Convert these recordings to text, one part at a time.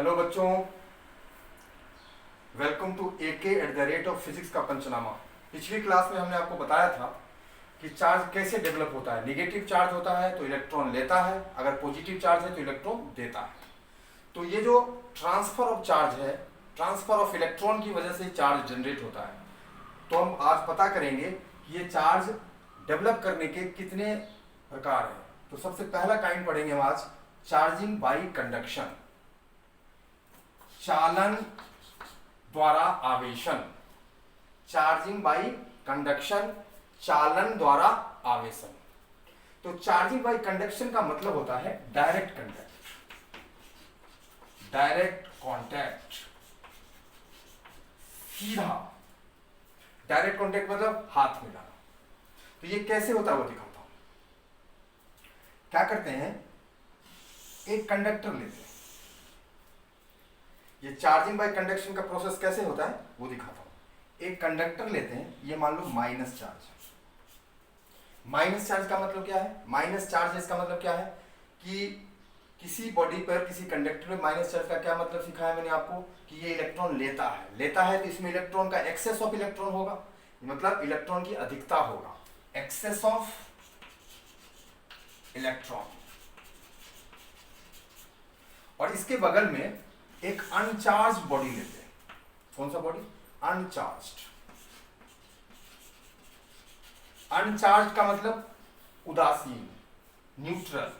Hello बच्चों, welcome to AK@फिजिक्स का पंचनामा। पिछली क्लास में हमने आपको बताया था कि चार्ज कैसे डेवलप होता है। नेगेटिव चार्ज होता है तो इलेक्ट्रॉन लेता है, अगर पॉजिटिव चार्ज है तो इलेक्ट्रॉन देता है। तो ये जो ट्रांसफर ऑफ चार्ज है, ट्रांसफर ऑफ इलेक्ट्रॉन की वजह से चार्ज जनरेट होता है। तो हम आज पता करेंगे कि ये चार्ज डेवलप करने के कितने प्रकार हैं। तो सबसे पहला काइंड पढ़ेंगे हम आज, चार्जिंग बाई कंडक्शन, चालन द्वारा आवेशन। चार्जिंग बाई कंडक्शन, चालन द्वारा आवेशन। तो चार्जिंग बाई कंडक्शन का मतलब होता है डायरेक्ट कंटैक्ट, डायरेक्ट कांटेक्ट, सीधा डायरेक्ट कांटेक्ट मतलब हाथ मिलाना। तो ये कैसे होता है वो दिखाता हूं। क्या करते हैं, एक कंडक्टर लेते हैं। ये चार्जिंग बाय कंडक्शन का प्रोसेस कैसे होता है वो दिखाता हूं। एक कंडक्टर लेते हैं, ये मान लो माइनस चार्ज। माइनस चार्ज का मतलब क्या है? माइनस चार्ज इसका मतलब क्या है कि किसी बॉडी पर, किसी कंडक्टर में माइनस चार्ज का क्या मतलब सिखाया मैंने आपको कि ये इलेक्ट्रॉन लेता है। लेता है तो इसमें इलेक्ट्रॉन का एक्सेस ऑफ इलेक्ट्रॉन होगा, मतलब इलेक्ट्रॉन की अधिकता होगा, एक्सेस ऑफ इलेक्ट्रॉन। और इसके बगल में एक अनचार्ज बॉडी लेते हैं। कौन सा बॉडी? अनचार्ज्ड। अनचार्ज का मतलब उदासीन, न्यूट्रल।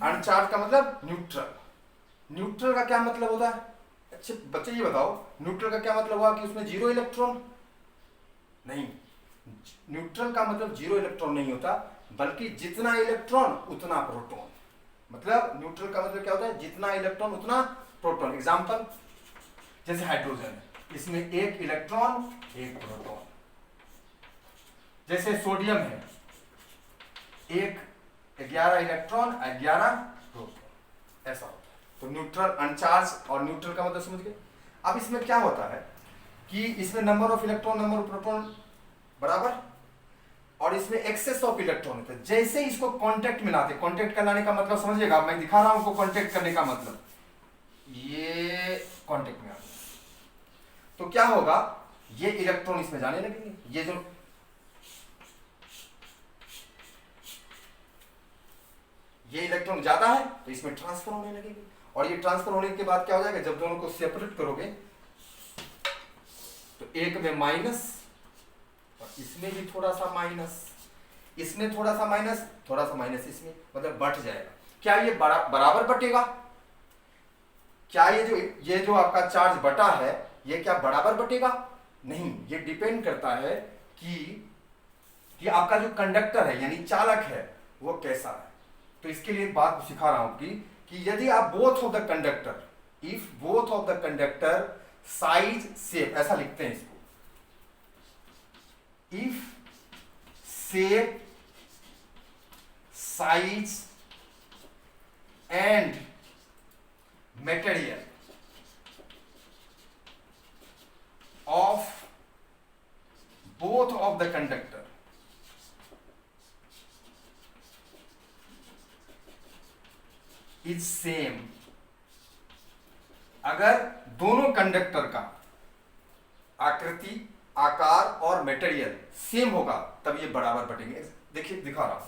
अनचार्ज का मतलब न्यूट्रल। न्यूट्रल का क्या मतलब होता है? अच्छे बच्चे ये बताओ, न्यूट्रल का क्या मतलब हुआ कि उसमें जीरो इलेक्ट्रॉन? नहीं, न्यूट्रल का मतलब जीरो इलेक्ट्रॉन नहीं होता, बल्कि जितना इलेक्ट्रॉन उतना प्रोटॉन। मतलब न्यूट्रल का मतलब क्या होता है? जितना इलेक्ट्रॉन उतना प्रोटॉन। एग्जांपल, जैसे हाइड्रोजन है, इसमें एक इलेक्ट्रॉन एक प्रोटॉन। जैसे सोडियम है, एक 11 इलेक्ट्रॉन 11 प्रोटॉन, ऐसा होता है। तो न्यूट्रल, अनचार्ज और न्यूट्रल का मतलब समझ गए। अब इसमें क्या होता है कि इसमें number of electron, number of proton बराबर, और इसमें एक्सेस ऑफ इलेक्ट्रॉन होता है। जैसे इसको कांटेक्ट में लाते, कांटेक्ट कराने का मतलब समझिएगा, मैं दिखा रहा हूं आपको कांटेक्ट करने का मतलब। ये कांटेक्ट में आते तो क्या होगा, ये इलेक्ट्रॉन इसमें जाने लगेंगे। ये जो ये इलेक्ट्रॉन ज्यादा है तो इसमें ट्रांसफर होने लगेगी, और ये ट्रांसफर होने के बाद क्या हो जाएगा, जब दोनों को सेपरेट करोगे तो एक में माइनस और इसमें भी थोड़ा सा माइनस, इसमें थोड़ा सा माइनस, थोड़ा सा माइनस इसमें, मतलब बट जाएगा। क्या ये बराबर बटेगा? क्या ये जो आपका चार्ज बटा है, ये क्या बराबर बटेगा? नहीं, ये डिपेंड करता है कि आपका जो कंडक्टर है यानी चालक है वो कैसा है। तो इसके लिए एक बात सिखा रहा हूं कि यदि आप both of the conductor, if both of the conductor size shape, ऐसा लिखते हैं इसको, if shape, size and material of both of the conductor is same, अगर दोनों कंडक्टर का आकृति, आकार और मटेरियल सेम होगा तब ये बराबर बटेंगे। देखिए दिखा रहा हूं,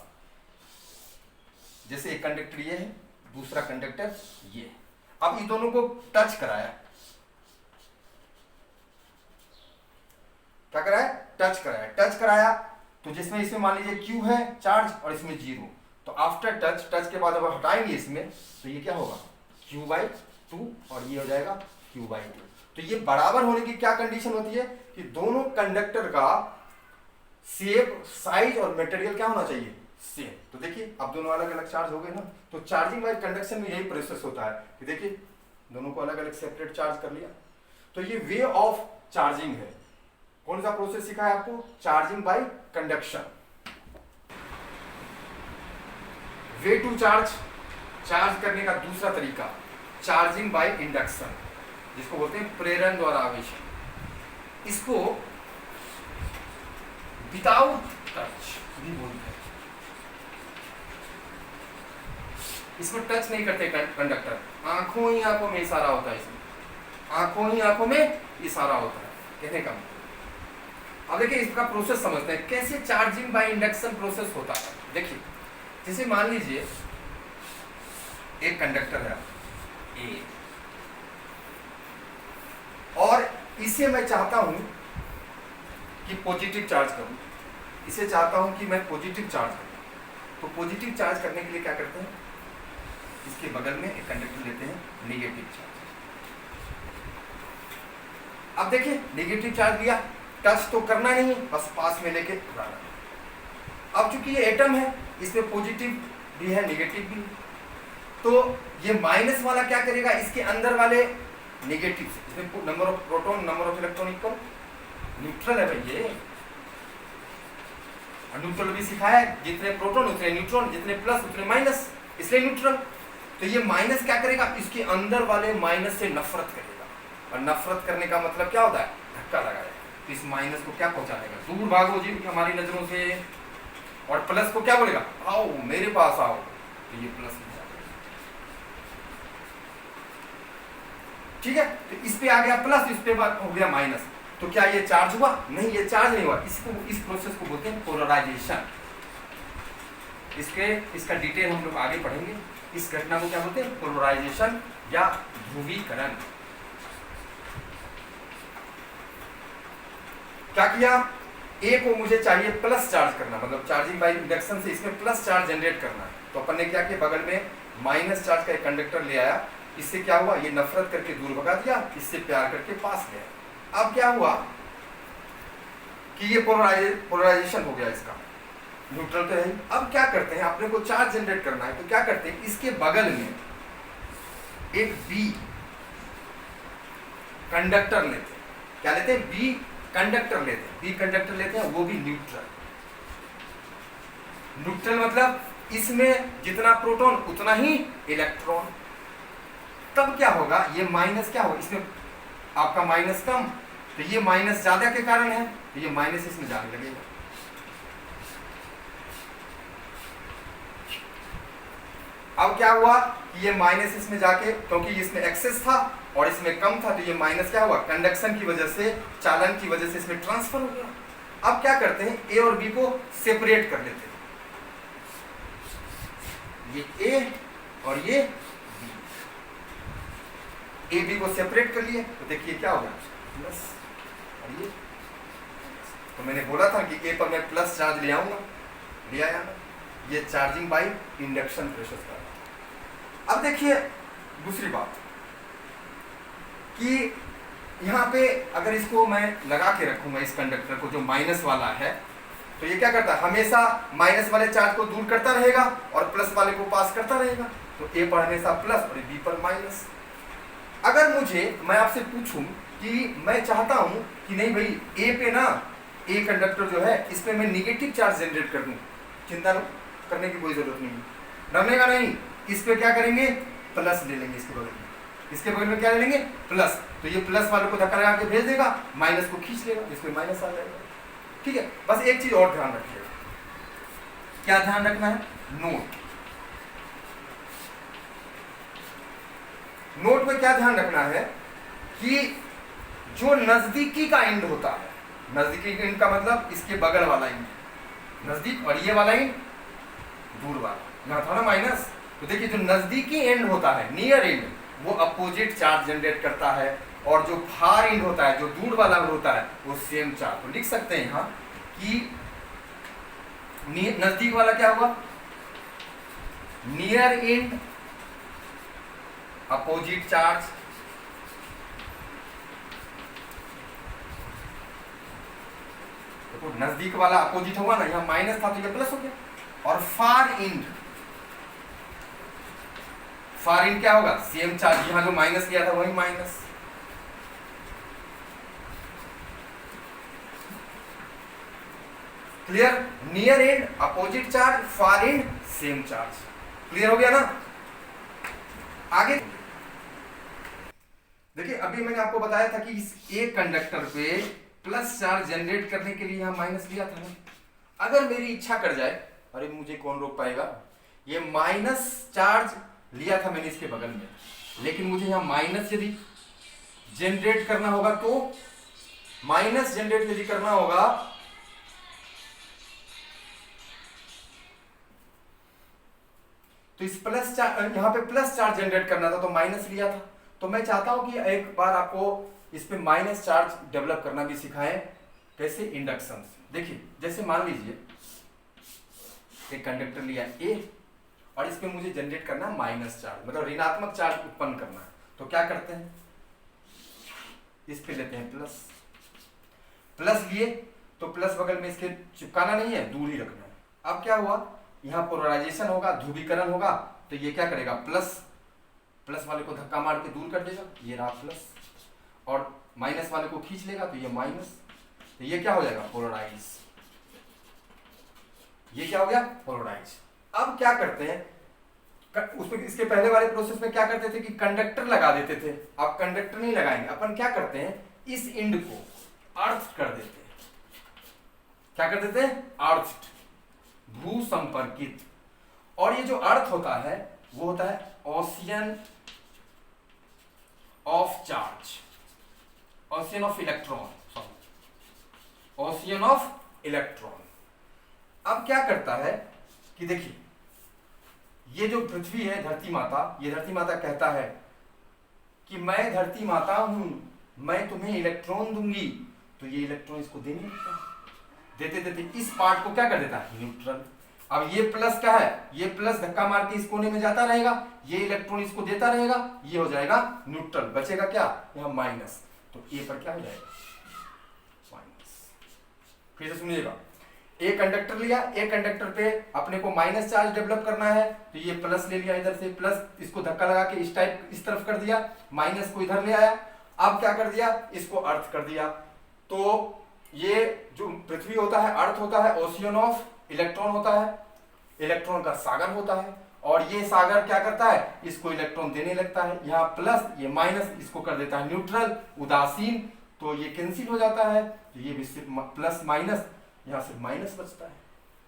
जैसे एक कंडक्टर ये है, दूसरा कंडक्टर ये है। अब इन दोनों को टच कराया, क्या कराया? टच कराया। टच कराया तो जिसमें इसमें मान लीजिए Q है चार्ज और इसमें 0, तो आफ्टर टच के बाद अब हटाएंगे इसमें तो ये क्या होगा, Q/2, और ये हो जाएगा Q/2। तो ये बराबर होने की क्या कंडीशन होती है कि दोनों कंडक्टर का शेप, साइज और मटेरियल क्या होना चाहिए, सेम। तो देखिए अब दोनों अलग अलग चार्ज हो गए ना। तो चार्जिंग बाय कंडक्शन में यही प्रोसेस होता है कि देखिए दोनों को अलग अलग सेपरेट चार्ज कर लिया। तो ये वे ऑफ चार्जिंग है। कौन सा प्रोसेस सिखा है आपको? Charging by conduction. Way to charge करने का दूसरा तरीका, चार्जिंग बाय इंडक्शन, जिसको बोलते हैं प्रेरण द्वारा आवेशन। इसको विदाउट टच भी बोलते हैं। इसमें टच नहीं करते कंडक्टर, आंखों ही आंखों में इशारा होता है, इसमें आंखों ही आंखों में इशारा होता है कहने का मतलब। अब देखिए इसका प्रोसेस समझते हैं कैसे चार्जिंग बाय इंडक्शन प्रोसेस होता है। देखिए जैसे मान लीजिए एक कंडक्टर है ए और इसे मैं चाहता हूं कि पॉजिटिव चार्ज करूं, इसे चाहता हूं कि मैं पॉजिटिव चार्ज करूं। तो पॉजिटिव चार्ज करने के लिए क्या करते हैं, इसके बगल में एक कंडक्टर लेते हैं नेगेटिव चार्ज। अब देखिए नेगेटिव चार्ज दिया, टच तो करना नहीं, बस पास में लेके उड़ाना। अब चूंकि ये एटम है इसमें पॉजिटिव भी है नेगेटिव भी है, तो ये माइनस वाला क्या करेगा, इसके अंदर वाले नेगेटिव से, इसमें number of proton number of electron equal neutral है भाई ये, न्यूट्रल भी सिखाया है, जितने प्रोटॉन उतने न्यूट्रॉन, जितने प्लस उतने माइनस, इसलिए न्यूट्रल। तो ये माइनस क्या करेगा, इसके अंदर वाले माइनस से नफरत करेगा, और नफरत करने का मतलब क्या होता है, धक्का लगाएगा। तो इस माइनस को क्या पहुंचा देगा, दूर भागो जी हमारी नजरों से, और प्लस को क्या बोलेगा, आओ मेरे पास आओ, तो ये प्लस में जाएगा। ठीक है, तो इस पे आ गया प्लस, इस पे हो गया माइनस, तो क्या ये चार्ज हुआ, नहीं ये चार्ज नहीं हुआ। इस प्रोसेस को बोलते हैं पोलराइजेशन। इसका डिटेल हम लोग आगे पढ़ेंगे। इस घटना को क्या बोलते हैं, पोलराइजेशन या ध्रुवीकरण। क्या किया, ए को मुझे चाहिए प्लस चार्ज करना, मतलब चार्जिंग बाय इंडक्शन से इसमें प्लस चार्ज जनरेट करना है। तो अपन ने क्या किया, बगल में माइनस चार्ज का एक कंडक्टर ले आया, इससे क्या हुआ, ये नफरत करके दूर भगा दिया, इससे प्यार करके पास ले आया। अब क्या हुआ कि ये पोलराइजेशन हो गया इसका, न्यूट्रल तो है। अब क्या करते हैं, अपने को चार्ज जनरेट करना है, तो क्या करते हैं, इसके बगल में एक बी कंडक्टर लेते हैं। क्या लेते हैं, बी कंडक्टर लेते हैं, बी कंडक्टर लेते हैं, वो भी न्यूट्रल। न्यूट्रल मतलब इसमें जितना प्रोटॉन उतना ही इलेक्ट्रॉन। तब क्या होगा, ये माइनस क्या होगा, इसमें आपका माइनस कम, तो ये माइनस ज्यादा के कारण है, तो ये माइनस इसमें जाने लगेगा। अब क्या हुआ कि ये माइनस इसमें जाके, क्योंकि इसमें एक्सेस था और इसमें कम था, तो ये माइनस क्या हुआ, कंडक्शन की वजह से, चालन की वजह से इसमें ट्रांसफर हो गया। अब क्या करते हैं, ए और बी को सेपरेट कर लेते हैं, ये ए और ये बी, ए बी को सेपरेट कर लिए, तो देखिए क्या होगा, प्लस, और ये तो मैंने बोला था कि ए पर मैं प्लस चार्ज ले आऊंगा, ले आया। ये चार्जिंग बाय इंडक्शन प्रोसेस का। अब देखिए दूसरी बात कि यहाँ पे अगर इसको मैं लगा के रखूंगा, इस कंडक्टर को जो माइनस वाला है, तो ये क्या करता है, हमेशा माइनस वाले चार्ज को दूर करता रहेगा और प्लस वाले को पास करता रहेगा। तो ए पर हमेशा प्लस और बी पर माइनस। अगर मैं आपसे पूछूं कि मैं चाहता हूं कि नहीं भाई ए पे ना, ए कंडक्टर जो है इस पे मैं निगेटिव चार्ज जनरेट कर दूं, चिंता करने की कोई जरूरत नहीं, डरने का नहीं। इस पे क्या करेंगे, प्लस ले लेंगे, इसके बगल में क्या ले लेंगे, प्लस। तो ये प्लस वाले को धक्का लगा के भेज देगा, माइनस को खींच लेगा, इसमें माइनस आ जाएगा। ठीक है, बस एक चीज और ध्यान रखिएगा, क्या ध्यान रखना है, नोट में क्या ध्यान रखना है कि जो नजदीकी का एंड होता है, नजदीकी एंड का मतलब इसके बगल वाला एंड नजदीक, और ये वाला एंड दूर वाला, यहाँ था ना माइनस, तो देखिए जो नजदीकी एंड होता है, नियर एंड, वो अपोजिट चार्ज जनरेट करता है, और जो फार एंड होता है, जो दूर वाला होता है, वो सेम चार्ज। तो लिख सकते हैं यहाँ कि नजदीक वाला क्या होगा, नियर एंड अपोजिट चार्ज, देखो नजदीक वाला अपोजिट होगा ना, यहाँ माइनस था तो ये प्लस हो गया। और फार एंड क्या होगा, सेम चार्ज, यहां जो माइनस लिया था वही minus. Clear, near and opposite charge, far and same charge. Clear हो गया ना। आगे देखिए, अभी मैंने आपको बताया था कि इस एक कंडक्टर पे प्लस चार्ज जनरेट करने के लिए यहां माइनस लिया था ना। अगर मेरी इच्छा कर जाए, अरे मुझे कौन रोक पाएगा, ये माइनस चार्ज लिया था मैंने इसके बगल में, लेकिन मुझे यहाँ माइनस यदि जनरेट करना होगा तो माइनस जनरेट यदि करना होगा तो इस प्लस चार्ज, यहाँ पे प्लस चार्ज जनरेट करना था तो माइनस लिया था। तो मैं चाहता हूं कि एक बार आपको इस पे माइनस चार्ज डेवलप करना भी सिखाएं। कैसे? इंडक्शन से। देखिए जैसे मान लीजिए एक कंडक्टर लिया ए और इस पे मुझे जनरेट करना है माइनस चार्ज, मतलब ऋणात्मक चार्ज उत्पन्न करना है। तो क्या करते हैं, इस पे लेते हैं प्लस, प्लस लिए तो प्लस बगल में इसके चिपकाना नहीं है, दूर ही रखना है। अब क्या हुआ, यहाँ पोलराइजेशन होगा, ध्रुवीकरण होगा, तो ये क्या करेगा, प्लस प्लस वाले को धक्का मार के दूर कर देगा, ये रहा प्लस, और माइनस वाले को खींच लेगा तो ये माइनस, तो ये क्या हो जाएगा, पोलराइज। ये क्या हो गया, पोलराइज। अब क्या करते हैं, उसमें इसके पहले वाले प्रोसेस में क्या करते थे कि कंडक्टर लगा देते थे। अब कंडक्टर नहीं लगाएंगे, अपन क्या करते हैं, इस एंड को अर्थ कर देते हैं। क्या कर देते हैं, अर्थ, भू संपर्कित। और ये जो अर्थ होता है वो होता है ocean of charge, ocean of electron, sorry ocean of electron. अब क्या करता है कि देखिए ये जो पृथ्वी है, धरती माता, ये धरती माता कहता है कि मैं धरती माता हूं, मैं तुम्हें इलेक्ट्रॉन दूंगी, तो ये इलेक्ट्रॉन इसको देने लगता है। देते देते इस पार्ट को क्या कर देता है, न्यूट्रल। अब ये प्लस क्या है, ये प्लस धक्का मार के इस कोने में जाता रहेगा, ये इलेक्ट्रॉन इसको देता रहेगा, ये हो जाएगा न्यूट्रल। बचेगा क्या, यहाँ माइनस, तो ए पर क्या हो जाएगा, माइनस। फिर से सुनिएगा, एक कंडक्टर लिया, एक कंडक्टर पे अपने को माइनस चार्ज डेवलप करना है, तो ये प्लस ले लिया इधर से, प्लस इसको धक्का लगा के इस टाइप इस तरफ कर दिया, माइनस को इधर ले आया। अब क्या कर दिया, इसको अर्थ कर दिया। तो ये जो पृथ्वी होता है, अर्थ होता है, ओशियन ऑफ इलेक्ट्रॉन होता है, इलेक्ट्रॉन का सागर होता है, और ये सागर क्या करता है, इसको इलेक्ट्रॉन देने लगता है। यहाँ प्लस, ये माइनस, इसको कर देता है न्यूट्रल, उदासीन, तो ये कैंसिल हो जाता है, तो ये भी सिर्फ प्लस माइनस, यहां सिर्फ माइनस बचता है।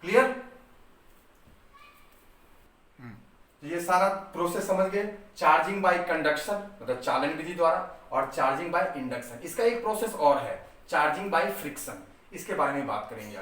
क्लियर? तो ये सारा प्रोसेस समझ गए, चार्जिंग बाय कंडक्शन मतलब चालन विधि द्वारा, और चार्जिंग बाय इंडक्शन। इसका एक प्रोसेस और है, चार्जिंग बाय फ्रिक्शन, इसके बारे में बात करेंगे आगे।